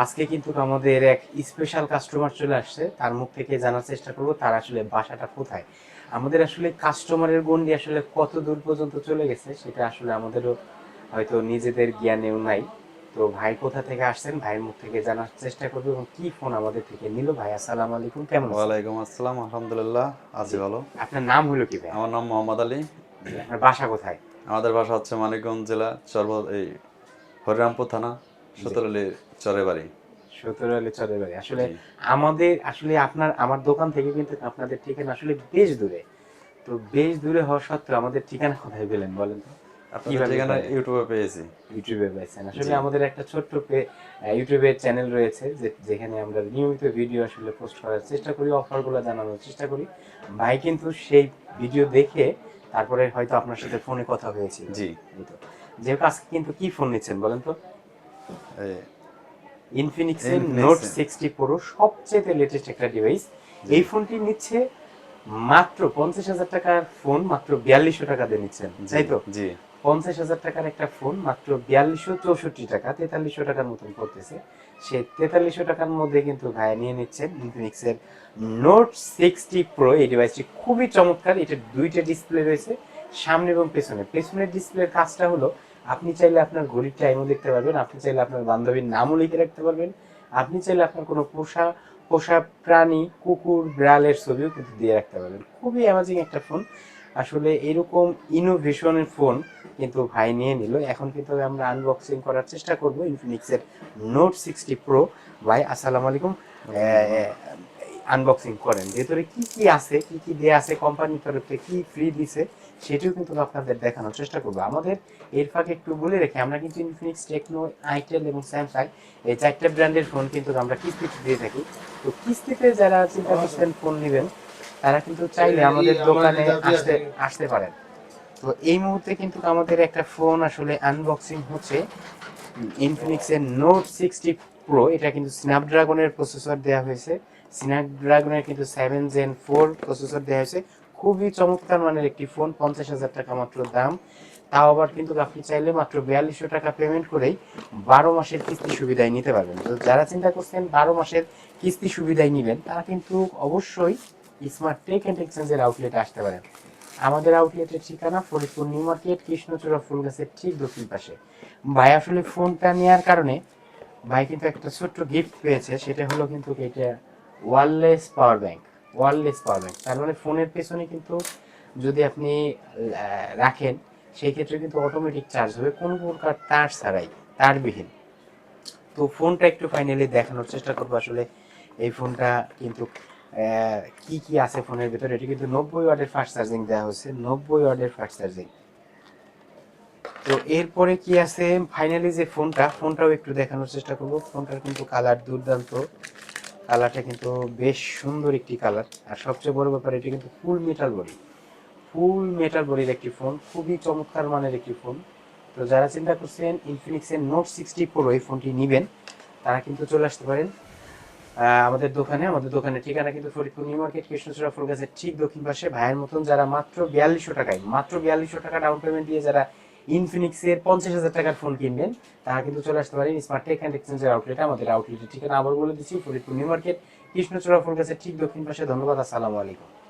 আজকে কিন্তু আমাদের এক স্পেশাল কাস্টমার চলে আসছে, তার মুখ থেকে জানার চেষ্টা করব তার আসলে বাসাটা কোথায়। আমাদের আসলে কাস্টমারের গণ্ডি আসলে কত দূর পর্যন্ত চলে গেছে সেটা আসলে আমাদেরও হয়তো নিজেদের জ্ঞানেও নাই। তো ভাই কোথা থেকে আসছেন, ভাইয়ের মুখ থেকে জানার চেষ্টা করবো এবং কি ফোন আমাদের থেকে নিল। ভাই আসসালামু আলাইকুম, কেমন আছেন? ওয়ালাইকুম আসসালাম, আলহামদুলিল্লাহ আছি জি, ভালো। আপনার নাম হলো কি ভাই? আমার নাম মোহাম্মদ আলী। জি, আপনার বাসা কোথায়? আমাদের বাসা হচ্ছে মানিকগঞ্জ জেলা এই হরিরামপুর থানা জি, সতরলি চরে বাড়ি। 17 চরের বাড়ি আসলে। জি, আমাদের আসলে আমার দোকান থেকে কিন্তু আপনাদের ঠিকানা আসলে বেশ দূরে। তো বেশ দূরে হওয়া সত্ত্বেও আমাদের ঠিকানা কোথায় পেলেন বলেন তো? আপনাদের কিভাবে ঠিকানা পেলেন? ইউটিউবে পেয়েছি। ইউটিউবে পেয়েছেন। আসলে জি, আমাদের একটা ছোট্ট ইউটিউবের চ্যানেল রয়েছে যেখানে আমরা নিয়মিত ভিডিও আসলে পোস্ট করার চেষ্টা করি, অফারগুলো জানানোর চেষ্টা করি। ভাই কিন্তু সেই ভিডিও দেখে তারপরে হয়তো আপনার সাথে ফোনে কথা হয়েছিল। জি, এই তো। যেহেতু আজকে কিন্তু কি ফোন নিচ্ছেন বলেন তো? এই ইনফিনিক্সের ইনফিনিক্স। নোট 60 প্রো, সবচেয়ে লেটেস্ট একটা ডিভাইস। জি, এই ফোনটি নিচ্ছে মাত্র 50,000 টাকার ফোন মাত্র 4200 টাকা দিয়ে নিচ্ছেন, জি, তাই তো? জি, 50,000 টাকার একটা ফোন মাত্র 4264 টাকা, 4300 টাকার মতন পড়তেছে। সে 4300 টাকার মধ্যে কিন্তু ভাই নিয়ে নিচ্ছেন ইনফিনিক্সের নোট 60 প্রো। এই ডিভাইসটি খুবই চমৎকার। এটা দুইটা ডিসপ্লে রয়েছে, সামনে এবং পেছনে। পেছনের ডিসপ্লের কাজটা হলো আপনি চাইলে আপনার ঘড়ির টাইমও দেখতে পারবেন, আপনি চাইলে আপনার বান্ধবীর নামও লিখে রাখতে পারবেন, আপনি চাইলে আপনার কোনো পোষা পোষা প্রাণী, কুকুর বিড়ালের ছবিও কিন্তু দিয়ে রাখতে পারবেন। খুবই অ্যামাজিং একটা ফোন। আসলে এরকম ইনোভেশনের ফোন কিন্তু ভাই নিয়ে নিল। এখন কিন্তু আমরা আনবক্সিং করার চেষ্টা করব ইনফিনিক্সের নোট 60 প্রো। ভাই আসসালামু আলাইকুম। ওয়ালাইকুম সালাম। আনবক্সিং করেন, ভেতরে কি কি আছে, কি কি দেয়া আছে, কোম্পানির তরফে কি ফ্রি দিছে, সেটাও কিন্তু আপনাদের দেখানোর চেষ্টা করবো। আমাদের এর ফাঁকে একটু বলে রেখে, আমরা কিন্তু ইনফিনিক্স, টেকনো, আইটেল এবং স্যামসাং এই চারটা ব্র্যান্ডের ফোন কিন্তু আমরা কিস্তিতে দিয়ে থাকি। তো কিস্তিতে যারা চিন্তা করছেন ফোন নেবেন, তারা কিন্তু চাইলে আমাদের দোকানে আসতে আসতে পারেন। তো এই মুহূর্তে কিন্তু আমাদের একটা ফোন আসলে আনবক্সিং হচ্ছে, ইনফিনিক্সের নোট 60 প্রো। এটা কিন্তু স্ন্যাপড্রাগনের প্রসেসর দেওয়া হয়েছে, স্ন্যাপড্রাগনের কিন্তু 7 Gen 4 প্রসেসর দেওয়া হয়েছে। খুবই চমৎকার মানের একটি ফোন, 50,000 টাকা মাত্র দাম। তাও আবার কিন্তু আপনি চাইলে মাত্র 4200 টাকা পেমেন্ট করেই 12 মাসের কিস্তি সুবিধায় নিতে পারবেন। তো যারা চিন্তা করছেন 12 মাসের কিস্তি সুবিধায় নেবেন, তারা কিন্তু অবশ্যই স্মার্ট টেক অ্যান্ড এক্সচেঞ্জের আউটলেটে আসতে পারেন। আমাদের আউটলেটের ঠিকানা ফরিদপুর নিউ মার্কেট, কৃষ্ণচূড়া ফুলগাছের ঠিক দক্ষিণ পাশে। ভাই আসলে ফোনটা নেওয়ার কারণে ভাই কিন্তু একটা ছোট্ট গিফট পেয়েছে, সেটা হলো কিন্তু এটা wireless power bank. Wireless power bank তার মানে ফোনের পেছনে কিন্তু যদি আপনি রাখেন, সেই ক্ষেত্রে কিন্তু অটোমেটিক চার্জ হবে কোনো প্রকার তার ছাড়াই, তারবিহীন। তো ফোনটা একটু ফাইনালি দেখানোর চেষ্টা করবো আসলে। এই ফোনটা কিন্তু কি কি আছে ফোনের ভিতরে। এটি কিন্তু 90 ওয়াটের ফাস্ট চার্জিং দেওয়া হয়েছে, 90 ওয়াটের ফাস্ট চার্জিং। তো এরপরে কি আছে ফাইনালি যে ফোনটাও একটু দেখানোর চেষ্টা করবো। ফোনটার কিন্তু কালার দুর্দান্ত, কালারটা কিন্তু বেশ সুন্দর একটি কালার। আর সবচেয়ে বড় ব্যাপার, এটি কিন্তু ফুল মেটাল বডি, ফুল মেটাল বডির একটি ফোন, খুবই চমৎকার মানের একটি ফোন। তো যারা চিন্তা করছেন ইনফিনিক্সের নোট 60 প্রো এই ফোনটি নেবেন, তারা কিন্তু চলে আসতে পারেন আমাদের দোকানে। আমাদের দোকানের ঠিকানা কিন্তু ফরিদপুর নিউ মার্কেট, কৃষ্ণচূড়া ফুলগাছের ঠিক দক্ষিণ পাশে। ভাইয়ের মতন যারা মাত্র 4200 টাকা ডাউন পেমেন্ট দিয়ে যারা ইনফিনিক্সের 50,000 টাকার ফোন কিনবেন, তারা কিন্তু চলে আসতে পারেন স্মার্ট টেক অ্যান্ড এক্সচেঞ্জের আউটলেটে। আমাদের আউটলেটের ঠিকানা আবার বলে দিচ্ছি, ফরিদপুর নিউ মার্কেট, কৃষ্ণচূড়া ফুলগাছের ঠিক দক্ষিণ পাশে। ধন্যবাদ, আসসালামু আলাইকুম।